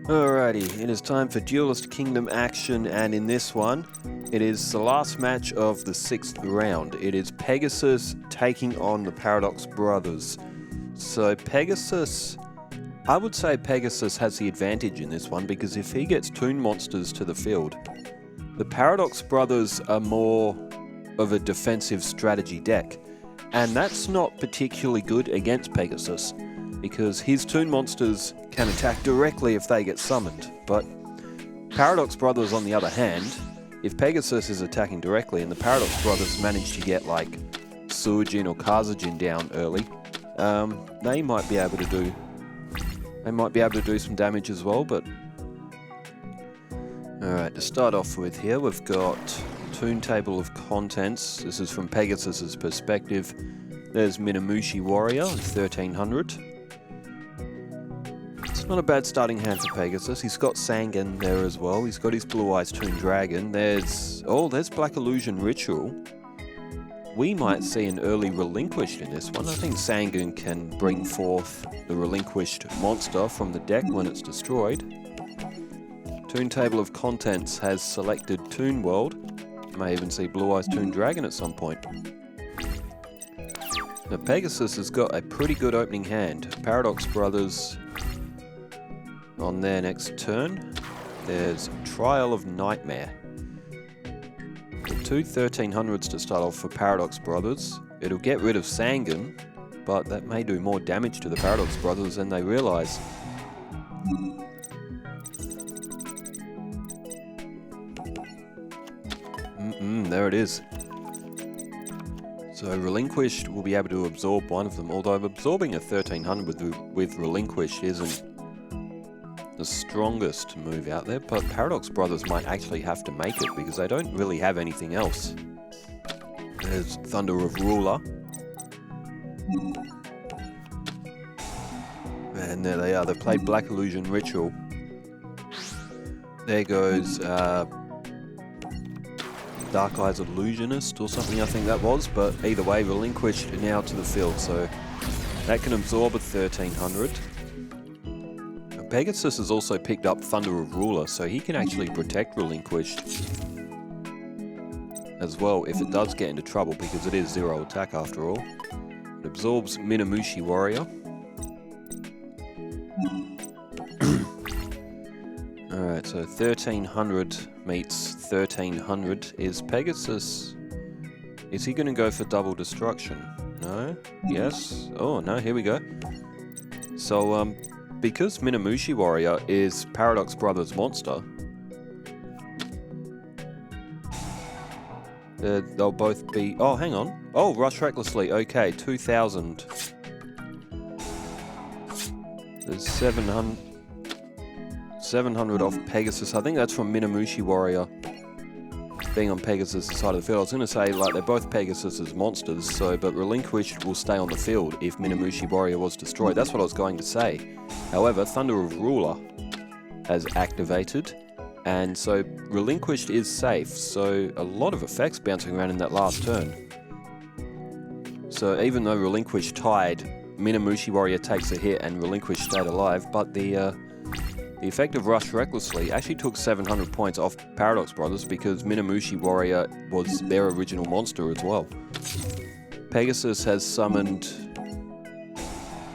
Alrighty, it is time for Duelist Kingdom action, and in this one, it is the last match of the 6th round. It is Pegasus taking on the Paradox Brothers. So Pegasus, I would say Pegasus has the advantage in this one, because if he gets toon monsters to the field, the Paradox Brothers are more of a defensive strategy deck, and that's not particularly good against Pegasus, because his toon monsters can attack directly if they get summoned. But Paradox Brothers, on the other hand, if Pegasus is attacking directly and the Paradox Brothers manage to get like Suijin or Kazajin down early, they might be able to do some damage as well. But alright, to start off with here, we've got Toon Table of Contents. This is from Pegasus's perspective. There's Minamushi Warrior, 1300. It's not a bad starting hand for Pegasus. He's got Sangan there as well. He's got his Blue Eyes Toon Dragon. There's Black Illusion Ritual. We might see an early Relinquished in this one. I think Sangan can bring forth the Relinquished monster from the deck when it's destroyed. Toon Table of Contents has selected Toon World. May even see Blue Eyes Toon Dragon at some point. Now Pegasus has got a pretty good opening hand. Paradox Brothers on their next turn. There's Trial of Nightmare. The two 1300s to start off for Paradox Brothers. It'll get rid of Sangan, but that may do more damage to the Paradox Brothers than they realise. There it is. So Relinquished will be able to absorb one of them, although absorbing a 1300 with Relinquished isn't the strongest move out there, but Paradox Brothers might actually have to make it because they don't really have anything else. There's Thunder of Ruler. And there they are, they played Black Illusion Ritual. There goes Dark Eyes Illusionist or something, I think that was, but either way, Relinquished now to the field, so that can absorb a 1300. Pegasus has also picked up Thunder of Ruler, so he can actually protect Relinquished as well if it does get into trouble, because it is 0 attack after all. It absorbs Minamushi Warrior. Alright, so 1300 meets 1300. Is Pegasus... is he going to go for double destruction? No? Yes? Oh, no, here we go. So, because Minamushi Warrior is Paradox Brothers' monster, they'll both be... oh, hang on. Oh, Rush Recklessly. Okay, 2000. There's 700 off Pegasus. I think that's from Minamushi Warrior being on Pegasus' side of the field. I was going to say, like, they're both Pegasus' monsters, so, but Relinquished will stay on the field if Minamushi Warrior was destroyed. That's what I was going to say. However, Thunder of Ruler has activated, and so Relinquished is safe, so a lot of effects bouncing around in that last turn. So even though Relinquished tied, Minamushi Warrior takes a hit and Relinquished stayed alive, but the effect of Rush Recklessly actually took 700 points off Paradox Brothers because Minamushi Warrior was their original monster as well. Pegasus has summoned...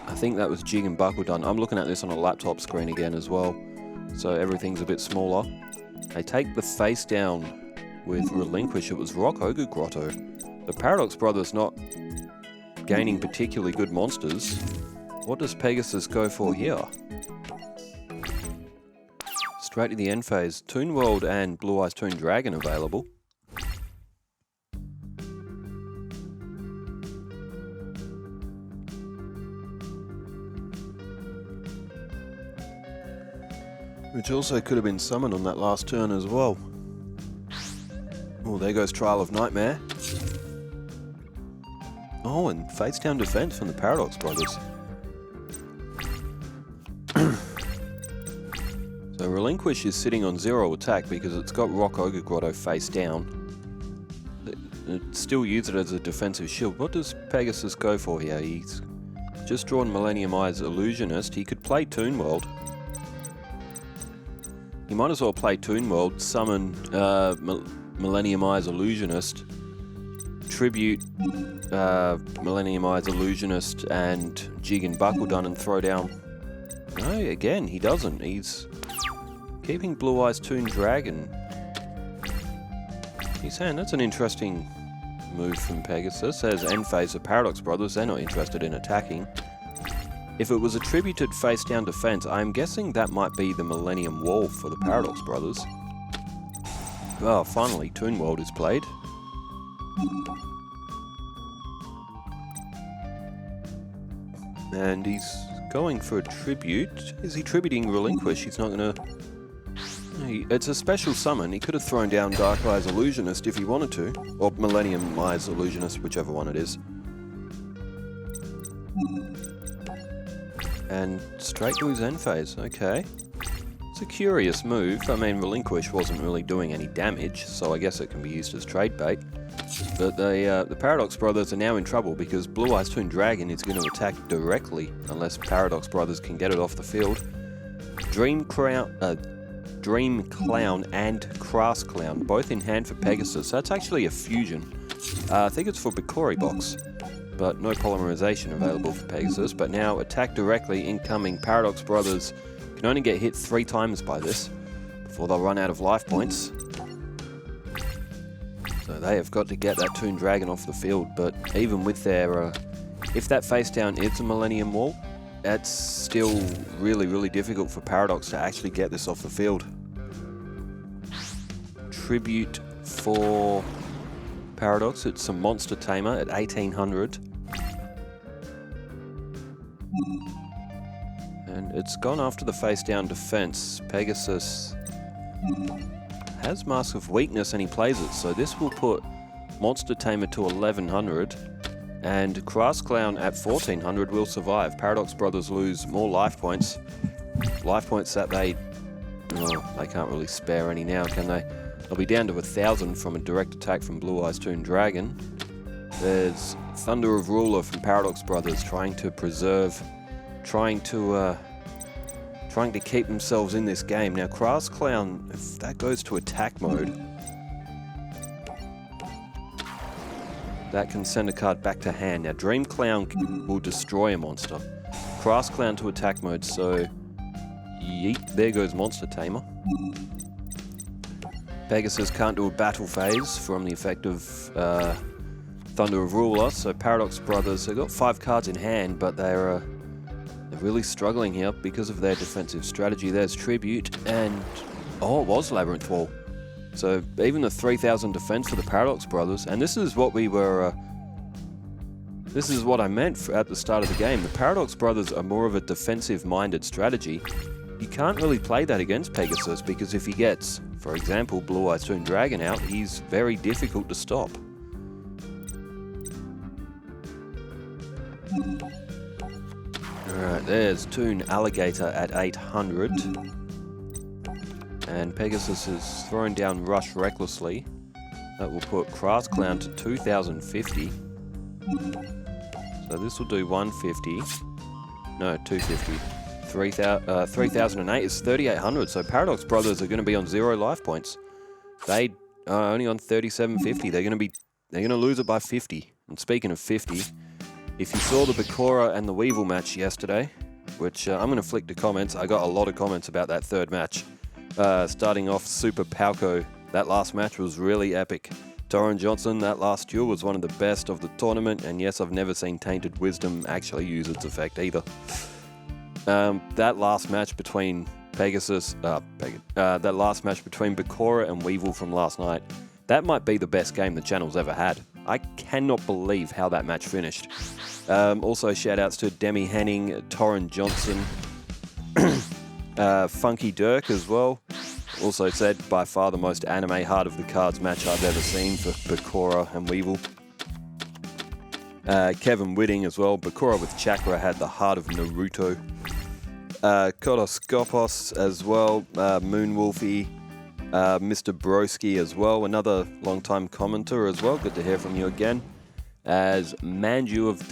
I think that was Jig and Bakudun. I'm looking at this on a laptop screen again as well, so everything's a bit smaller. They take the face down with Relinquish. It was Rock Ogre Grotto. The Paradox Brothers not gaining particularly good monsters. What does Pegasus go for here? Straight to the end phase. Toon World and Blue Eyes Toon Dragon available. Which also could have been summoned on that last turn as well. Oh, there goes Trial of Nightmare. Oh, and face down defense from the Paradox Brothers. So Relinquish is sitting on 0 attack because it's got Rock Ogre Grotto face down. It still use it as a defensive shield. What does Pegasus go for here? He's just drawn Millennium Eyes Illusionist. He could play Toon World. You might as well play Toon World, summon Millennium Eyes Illusionist, tribute Millennium Eyes Illusionist and Jig and Buckledun and throw down. No, again, he doesn't. He's keeping Blue Eyes Toon Dragon. He's saying that's an interesting move from Pegasus. As end phase of Paradox Brothers, they're not interested in attacking. If it was attributed face down defense, I'm guessing that might be the Millennium Wall for the Paradox Brothers. Oh, finally, Toon World is played. And he's going for a tribute. Is he tributing Relinquish? He's not gonna... It's a special summon. He could have thrown down Dark Eyes Illusionist if he wanted to. Or Millennium Eyes Illusionist, whichever one it is. And straight to his end phase, okay. It's a curious move. I mean, Relinquish wasn't really doing any damage, so I guess it can be used as trade bait. But the Paradox Brothers are now in trouble because Blue Eyes Toon Dragon is going to attack directly unless Paradox Brothers can get it off the field. Dream Clown and Crass Clown, both in hand for Pegasus. That's actually a fusion. I think it's for Bikori Box, but no polymerization available for Pegasus. But now attack directly, incoming. Paradox Brothers can only get hit 3 times by this before they'll run out of life points. So they have got to get that Toon Dragon off the field, but even with their... if that face down is a Millennium Wall, that's still really, really difficult for Paradox to actually get this off the field. Tribute for Paradox, it's a Monster Tamer at 1800. And it's gone after the face down defense. Pegasus has Mask of Weakness and he plays it, so this will put Monster Tamer to 1100 and Crass Clown at 1400 will survive. Paradox Brothers lose more life points. Life points that they can't really spare any now, can they? They'll be down to 1000 from a direct attack from Blue Eyes Toon Dragon. There's Thunder of Ruler from Paradox Brothers trying to keep themselves in this game. Now, Crass Clown, if that goes to attack mode, that can send a card back to hand. Now, Dream Clown will destroy a monster. Crass Clown to attack mode, so yeet, there goes Monster Tamer. Pegasus can't do a battle phase from the effect of Thunder of Ruler, so Paradox Brothers, they've got 5 cards in hand, but they're really struggling here because of their defensive strategy. There's Tribute, and oh, it was Labyrinth Wall. So even the 3000 defense for the Paradox Brothers, and this is what we were... this is what I meant at the start of the game. The Paradox Brothers are more of a defensive-minded strategy. You can't really play that against Pegasus because if he gets, for example, Blue Eyes Toon Dragon out, he's very difficult to stop. Alright, there's Toon Alligator at 800. And Pegasus is throwing down Rush recklessly. That will put Crass Clown to 2050. So this will do 150. No, 250. 3008 is 3800. So Paradox Brothers are going to be on 0 life points. They are only on 3750. They're going to lose it by 50. And speaking of 50, if you saw the Bakura and the Weevil match yesterday, which I'm going to flick to comments, I got a lot of comments about that third match. Starting off Super Palco, that last match was really epic. Torrin Johnson, that last duel was one of the best of the tournament, and yes, I've never seen Tainted Wisdom actually use its effect either. That last match between that last match between Bakura and Weevil from last night, that might be the best game the channel's ever had. I cannot believe how that match finished. Also, shout-outs to Demi Henning, Torrin Johnson, Funky Dirk as well. Also said, by far the most anime Heart of the Cards match I've ever seen for Bakura and Weevil. Kevin Whitting as well. Bakura with Chakra had the heart of Naruto. Kodoskopos as well. Moonwolfie. Mr. Broski as well, another long-time commenter as well. Good to hear from you again. As Manju of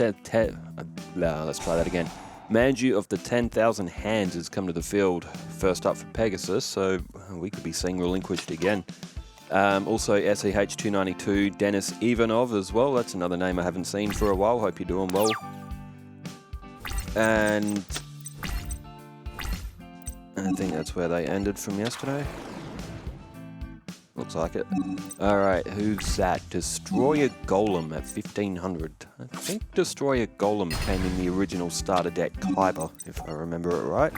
let's try that again. Manju of the 10,000 Hands has come to the field. First up for Pegasus, so we could be seeing Relinquished again. Also SEH292, Denis Ivanov as well. That's another name I haven't seen for a while. Hope you're doing well. And I think that's where they ended from yesterday. Looks like it. Alright, who's that? Destroyer Golem at 1500. I think Destroyer Golem came in the original starter deck Kyber, if I remember it right.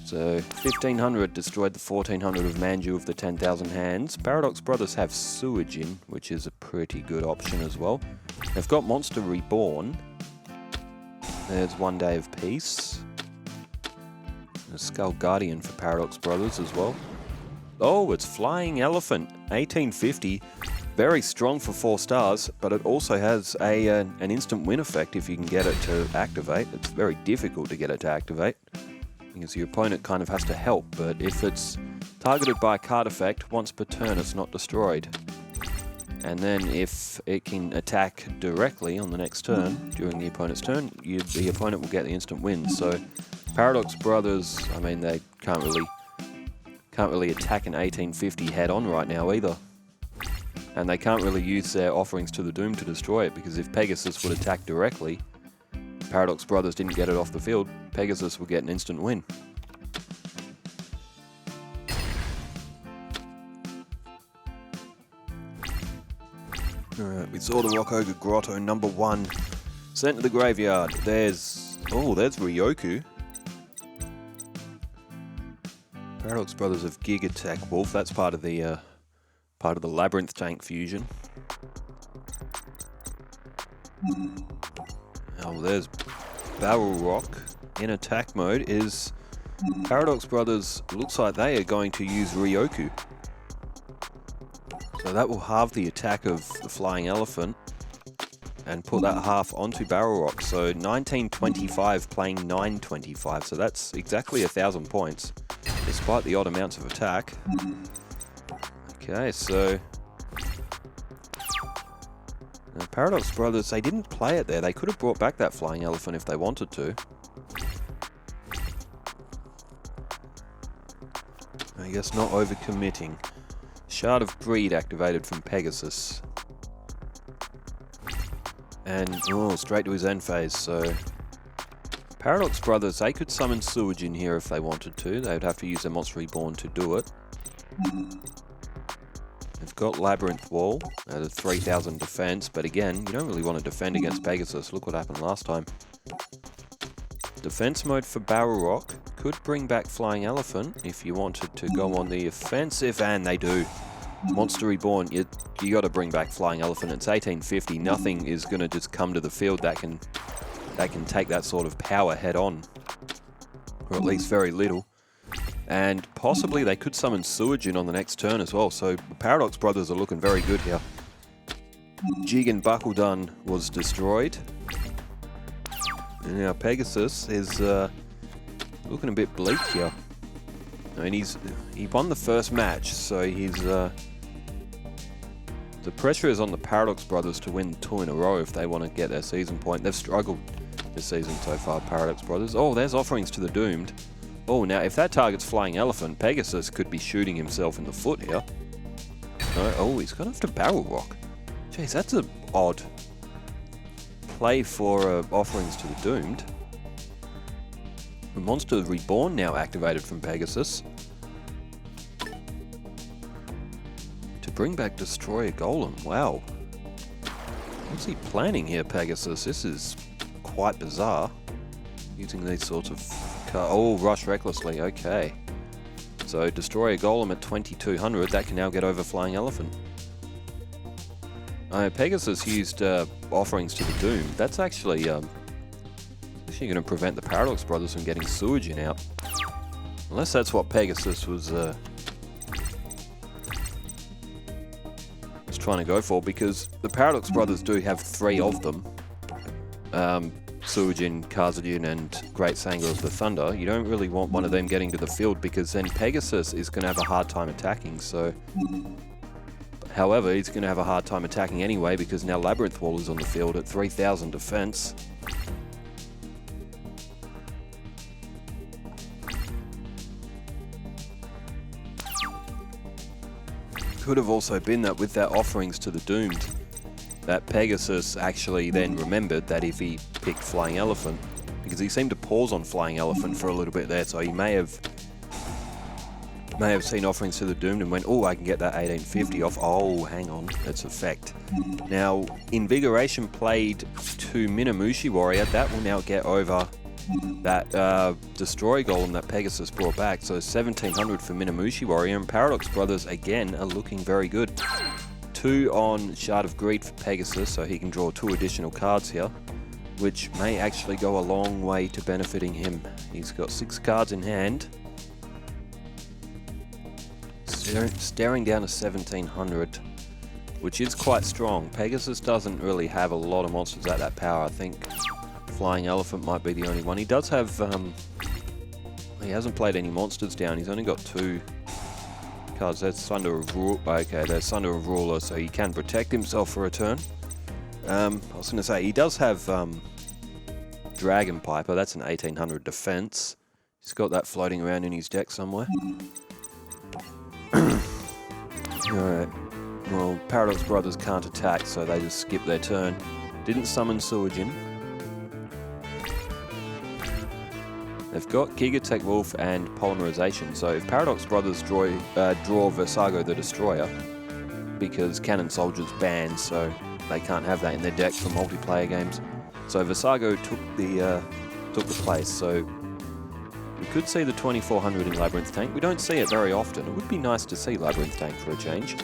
So 1500 destroyed the 1400 of Manju of the 10,000 Hands. Paradox Brothers have Suijin, which is a pretty good option as well. They've got Monster Reborn. There's One Day of Peace. A Skull Guardian for Paradox Brothers as well. Oh, it's Flying Elephant, 1850. Very strong for 4 stars, but it also has an instant win effect if you can get it to activate. It's very difficult to get it to activate, because your opponent kind of has to help, but if it's targeted by a card effect, once per turn it's not destroyed. And then if it can attack directly on the next turn, during the opponent's turn, the opponent will get the instant win. So Paradox Brothers, I mean, they can't really attack an 1850 head-on right now either. And they can't really use their Offerings to the Doom to destroy it, because if Pegasus would attack directly, Paradox Brothers didn't get it off the field, Pegasus will get an instant win. Alright, we saw the Rock Ogre Grotto number 1 sent to the graveyard. There's Ryoku. Paradox Brothers of Gig Attack Wolf. That's part of the Labyrinth Tank fusion. Oh, there's Barrel Rock in attack mode. Is Paradox Brothers, looks like they are going to use Ryoku. So that will halve the attack of the Flying Elephant and put that half onto Barrel Rock. So 1925 playing 925. So that's exactly 1,000 points, despite the odd amounts of attack. Okay, so Paradox Brothers, they didn't play it there. They could have brought back that Flying Elephant if they wanted to. I guess not overcommitting. Shard of Greed activated from Pegasus. And, straight to his end phase, so Paradox Brothers, they could summon Suijin here if they wanted to. They would have to use their Monster Reborn to do it. They've got Labyrinth Wall at a 3,000 defense, but again, you don't really want to defend against Pegasus. Look what happened last time. Defense mode for Barrel Rock could bring back Flying Elephant if you wanted to go on the offensive, and they do. Monster Reborn, you got to bring back Flying Elephant. It's 1850. Nothing is going to just come to the field that can take that sort of power head on, or at least very little. And possibly they could summon Suijin on the next turn as well. So the Paradox Brothers are looking very good here. Jigen Bakudan was destroyed. And now Pegasus is looking a bit bleak here. I mean, he won the first match, so he's the pressure is on the Paradox Brothers to win 2 in a row if they want to get their season point. They've struggled this season so far, Paradox Brothers. Oh, there's Offerings to the Doomed. Oh, now if that targets Flying Elephant, Pegasus could be shooting himself in the foot here. No, oh, he's gone after Barrel Rock. Jeez, that's an odd play for Offerings to the Doomed. The Monster Reborn now activated from Pegasus to bring back Destroyer Golem. Wow. What's he planning here, Pegasus? This is quite bizarre. Using these sorts of oh, Rush Recklessly, okay. So Destroyer Golem at 2,200, that can now get over Flying Elephant. Pegasus used Offerings to the Doom. That's actually going to prevent the Paradox Brothers from getting Suijin out. Unless that's what Pegasus was trying to go for, because the Paradox Brothers do have 3 of them. Suijin, Kazajin, and Great Sanger of the Thunder. You don't really want one of them getting to the field, because then Pegasus is going to have a hard time attacking, so... However, he's going to have a hard time attacking anyway, because now Labyrinth Wall is on the field at 3,000 defense. could have also been that with their offerings to the Doomed, that Pegasus actually then remembered that if he picked Flying Elephant, because he seemed to pause on Flying Elephant for a little bit there, so he may have seen offerings to the Doomed and went, oh, I can get that 1850 off. Oh, hang on, that's effect. Now, Invigoration played to Minamushi Warrior. That will now get over that Destroy Golem that Pegasus brought back. So 1700 for Minamushi Warrior, and Paradox Brothers again are looking very good. 2 on Shard of Greed for Pegasus, so he can draw 2 additional cards here, which may actually go a long way to benefiting him. He's got 6 cards in hand. Staring down to 1700, which is quite strong. Pegasus doesn't really have a lot of monsters at that power. I think Flying Elephant might be the only one. He does have, he hasn't played any monsters down. He's only got 2 cards. That's Sunder of Ruler. Okay, there's Sunder of Ruler, so he can protect himself for a turn. I was going to say, he does have Dragon Piper. That's an 1800 defense. He's got that floating around in his deck somewhere. Alright, well, Paradox Brothers can't attack, so they just skip their turn. Didn't summon Suijin. They've got Gigatech Wolf and Polymerization, so if Paradox Brothers draw Versago the Destroyer, because Cannon Soldier's banned, so they can't have that in their deck for multiplayer games. So Versago took the place, so we could see the 2400 in Labyrinth Tank. We don't see it very often. It would be nice to see Labyrinth Tank for a change.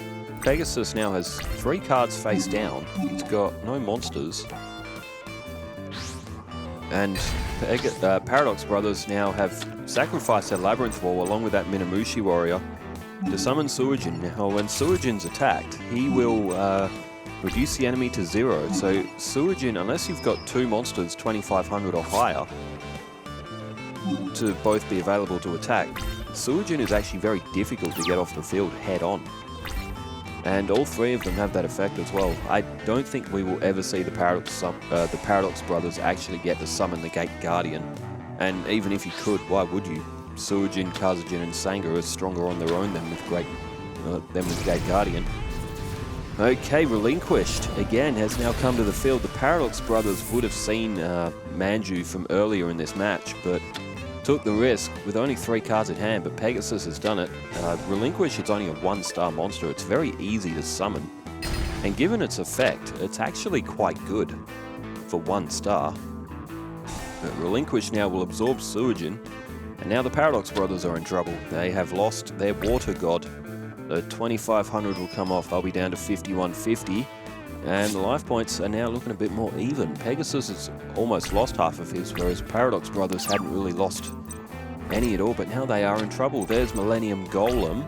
Pegasus now has 3 cards face down. He's got no monsters. And Paradox Brothers now have sacrificed their Labyrinth Wall along with that Minamushi Warrior to summon Suijin. Now, when Suijin's attacked, he will reduce the enemy to 0. So Suijin, unless you've got 2 monsters 2500 or higher, to both be available to attack, Suijin is actually very difficult to get off the field head on. And all 3 of them have that effect as well. I don't think we will ever see the Paradox Brothers actually get to summon the Gate Guardian. And even if you could, why would you? Suijin, Kazajin and Sanga are stronger on their own than with Gate Guardian. Okay, Relinquished again has now come to the field. The Paradox Brothers would have seen Manju from earlier in this match, but took the risk with only 3 cards at hand, but Pegasus has done it. Relinquish, it's only a 1-star monster. It's very easy to summon. And given its effect, it's actually quite good for 1 star. But Relinquish now will absorb Suijin, and now the Paradox Brothers are in trouble. They have lost their Water God. The 2500 will come off. They'll be down to 5150. And the life points are now looking a bit more even. Pegasus has almost lost half of his, whereas Paradox Brothers hadn't really lost any at all, but now they are in trouble. There's Millennium Golem.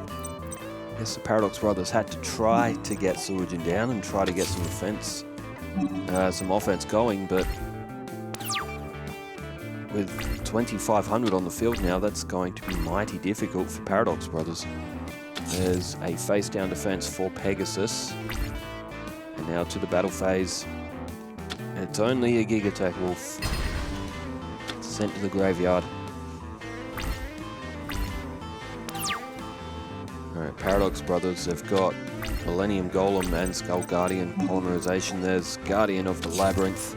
I guess the Paradox Brothers had to try to get Suijin down and try to get some offense going, but with 2500 on the field now, that's going to be mighty difficult for Paradox Brothers. There's a face-down defense for Pegasus. And now to the battle phase. It's only a Gigatech Wolf. Sent to the graveyard. Alright, Paradox Brothers have got Millennium Golem and Skull Guardian Polymerization. There's Guardian of the Labyrinth.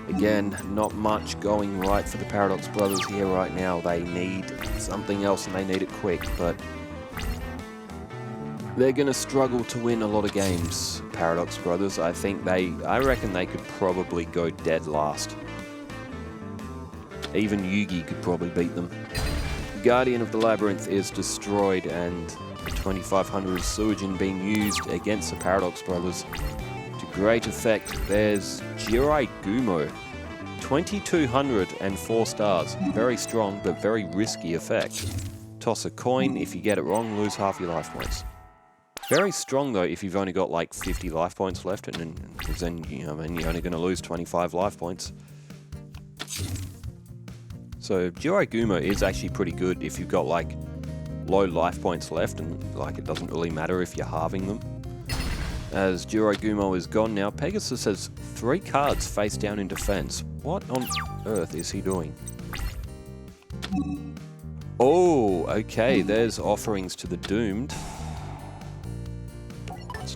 Again, not much going right for the Paradox Brothers here right now. They need something else and they need it quick, but they're going to struggle to win a lot of games, Paradox Brothers. I reckon they could probably go dead last. Even Yugi could probably beat them. Guardian of the Labyrinth is destroyed, and the 2500 Suijin being used against the Paradox Brothers to great effect. There's Jirai Gumo, 2200 and 4 stars. Very strong, but very risky effect. Toss a coin. If you get it wrong, lose half your life points. Very strong though if you've only got like 50 life points left, and then you're only going to lose 25 life points. So Jirai Gumo is actually pretty good if you've got like low life points left, and like it doesn't really matter if you're halving them. As Jirai Gumo is gone now, Pegasus has 3 cards face down in defense. What on earth is he doing? Oh, okay, there's offerings to the Doomed.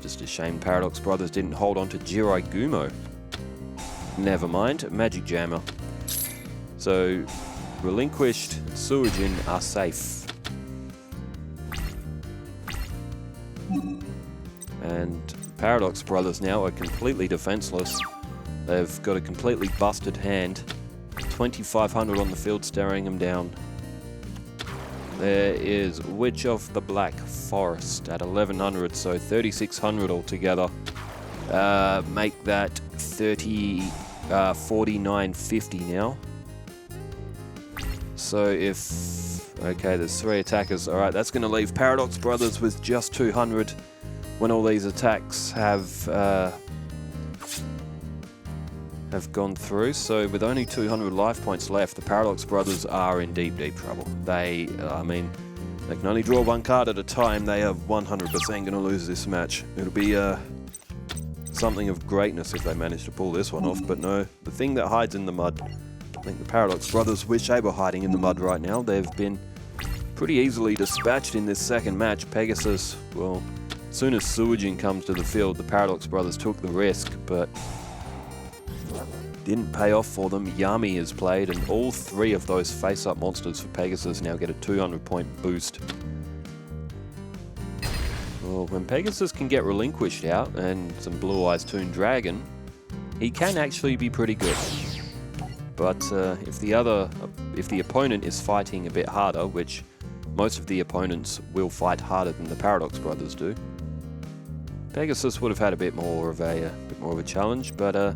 Just a shame Paradox Brothers didn't hold on to Jirai Gumo. Never mind, Magic Jammer. So, Relinquished Suijin are safe. And Paradox Brothers now are completely defenseless. They've got a completely busted hand. 2,500 on the field staring them down. There is Witch of the Black Forest at 1,100, so 3,600 altogether. Make that 49.50 now. So if... Okay, there's 3 attackers. Alright, that's going to leave Paradox Brothers with just 200 when all these attacks have gone through. So with only 200 life points left, the Paradox Brothers are in deep, deep trouble. They, I mean, they can only draw 1 card at a time. They are 100% going to lose this match. It'll be something of greatness if they manage to pull this one off, but no, the thing that hides in the mud. I think the Paradox Brothers wish they were hiding in the mud right now. They've been pretty easily dispatched in this second match. Pegasus, well, as soon as Suijin comes to the field, the Paradox Brothers took the risk, but didn't pay off for them. Yami is played, and all 3 of those face-up monsters for Pegasus now get a 200-point boost. Well, when Pegasus can get Relinquished out and some Blue Eyes Toon Dragon, he can actually be pretty good. But if the opponent is fighting a bit harder, which most of the opponents will fight harder than the Paradox Brothers do, Pegasus would have had a bit more of a challenge. But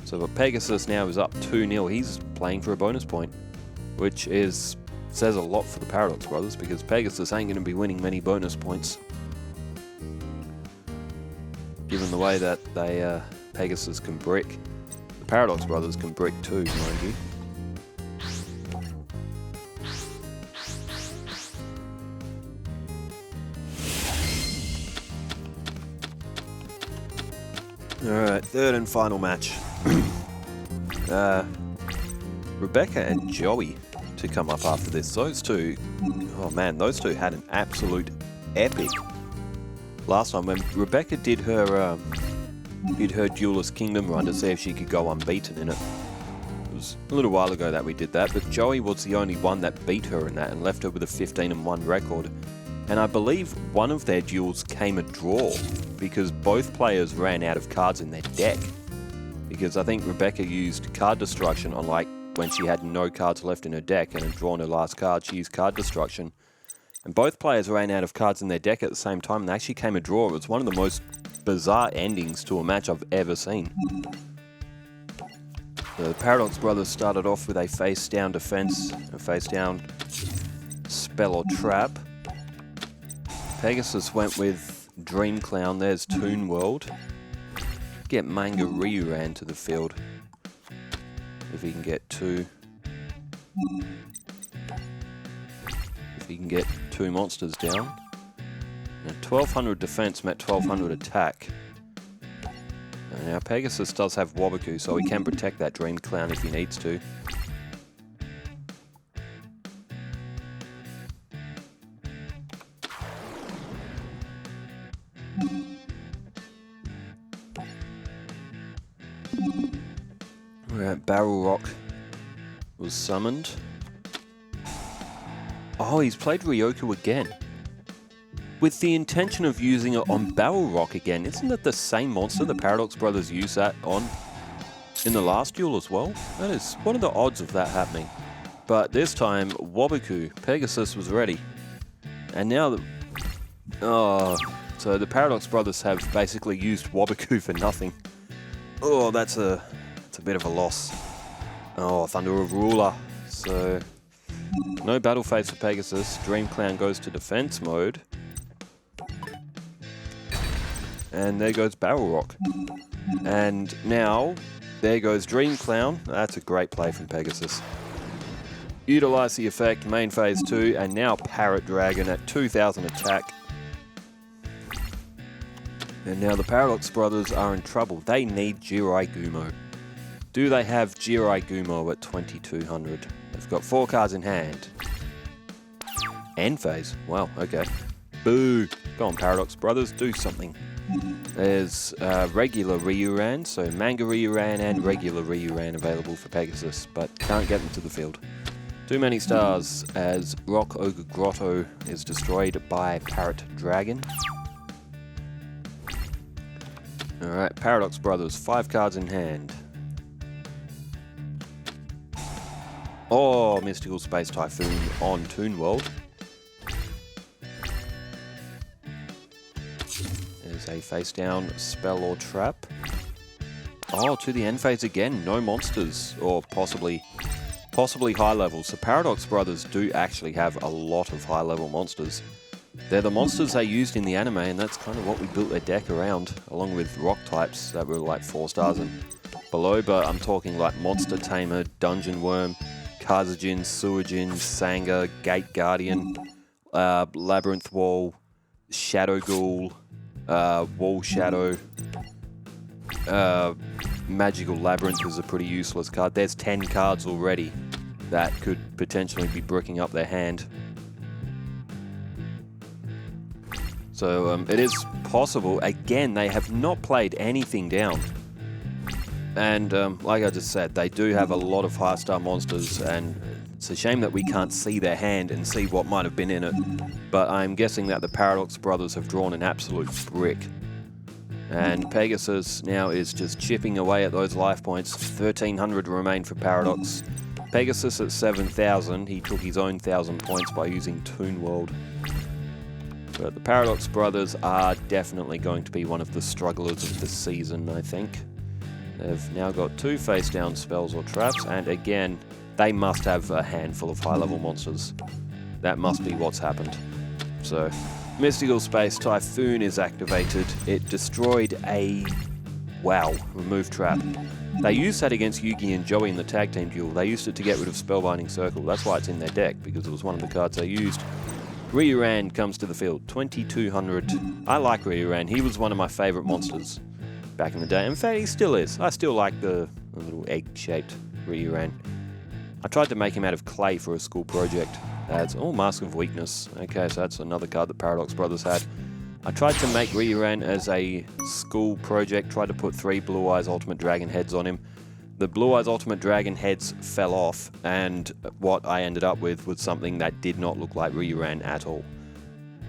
so Pegasus now is up 2-0. He's playing for a bonus point, which says a lot for the Paradox Brothers, because Pegasus ain't going to be winning many bonus points, given the way that Pegasus can brick. The Paradox Brothers can brick too, mind you. Alright, third and final match. Rebecca and Joey to come up after this. Those two, oh man, those two had an absolute epic last time when Rebecca did her Duelist Kingdom run to see if she could go unbeaten in it. It was a little while ago that we did that, but Joey was the only one that beat her in that and left her with a 15-1 record. And I believe one of their duels came a draw because both players ran out of cards in their deck. Because I think Rebecca used card destruction on, like, when she had no cards left in her deck and had drawn her last card, she used card destruction. And both players ran out of cards in their deck at the same time and they actually came a draw. It was one of the most bizarre endings to a match I've ever seen. The Paradox Brothers started off with a face-down defense, a face-down spell or trap. Pegasus went with Dream Clown. There's Toon World. Get Manga Ryuran to the field. If he can get 2. If he can get 2 monsters down. Now 1200 defense met 1200 attack. And now Pegasus does have Waboku, so he can protect that Dream Clown if he needs to. Alright, Barrel Rock was summoned. Oh, he's played Ryoku again. With the intention of using it on Barrel Rock again. Isn't it the same monster the Paradox Brothers used that on in the last duel as well? That is, what are the odds of that happening? But this time, Waboku, Pegasus was ready. And now so the Paradox Brothers have basically used Waboku for nothing. Oh, that's a bit of a loss. Oh, Thunder of Ruler. So, no battle phase for Pegasus. Dream Clown goes to defense mode. And there goes Barrel Rock. And now, there goes Dream Clown. That's a great play from Pegasus. Utilize the effect, main phase 2, and now Parrot Dragon at 2000 attack. And now the Paradox Brothers are in trouble. They need Jirai Gumo. Do they have Jirai Gumo at 2200? They've got 4 cards in hand. End phase. Wow, okay. Boo. Go on, Paradox Brothers, do something. There's regular Ryuran, so Manga Ryuran and regular Ryuran available for Pegasus, but can't get them to the field. Too many stars, as Rock Ogre Grotto is destroyed by Parrot Dragon. Alright, Paradox Brothers, 5 cards in hand. Oh, Mystical Space Typhoon on Toon World. There's a face down spell or trap. Oh, to the end phase again, no monsters, or possibly high levels. So Paradox Brothers do actually have a lot of high level monsters. They're the monsters they used in the anime, and that's kind of what we built their deck around, along with rock types that were like 4 stars and below, but I'm talking like Monster Tamer, Dungeon Worm, Kazajin, Suijin, Sanga, Gate Guardian, Labyrinth Wall, Shadow Ghoul, Wall Shadow, Magical Labyrinth is a pretty useless card. There's 10 cards already that could potentially be bricking up their hand. So it is possible. Again, they have not played anything down. And like I just said, they do have a lot of high star monsters, and it's a shame that we can't see their hand and see what might have been in it. But I'm guessing that the Paradox Brothers have drawn an absolute brick. And Pegasus now is just chipping away at those life points. 1,300 remain for Paradox. Pegasus at 7,000. He took his own 1,000 points by using Toon World. But the Paradox Brothers are definitely going to be one of the strugglers of the season, I think. They've now got 2 face-down spells or traps, and again, they must have a handful of high-level monsters. That must be what's happened. So, Mystical Space Typhoon is activated. It destroyed a... wow, remove trap. They used that against Yugi and Joey in the tag team duel. They used it to get rid of Spellbinding Circle. That's why it's in their deck, because it was one of the cards they used. Ryuran comes to the field, 2,200. I like Ryuran. He was one of my favourite monsters back in the day. In fact, he still is. I still like the little egg-shaped Ryuran. I tried to make him out of clay for a school project. That's Mask of Weakness. Okay, so that's another card that Paradox Brothers had. I tried to make Ryuran as a school project, tried to put 3 Blue Eyes Ultimate Dragon heads on him. The Blue Eyes Ultimate Dragon heads fell off, and what I ended up with was something that did not look like Ryuran at all.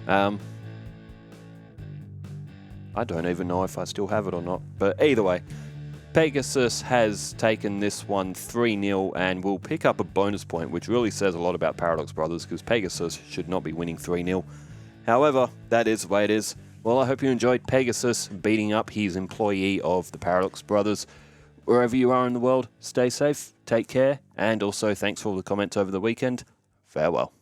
I don't even know if I still have it or not, but either way, Pegasus has taken this one 3-0 and will pick up a bonus point, which really says a lot about Paradox Brothers, because Pegasus should not be winning 3-0. However, that is the way it is. Well, I hope you enjoyed Pegasus beating up his employee of the Paradox Brothers. Wherever you are in the world, stay safe, take care, and also thanks for all the comments over the weekend. Farewell.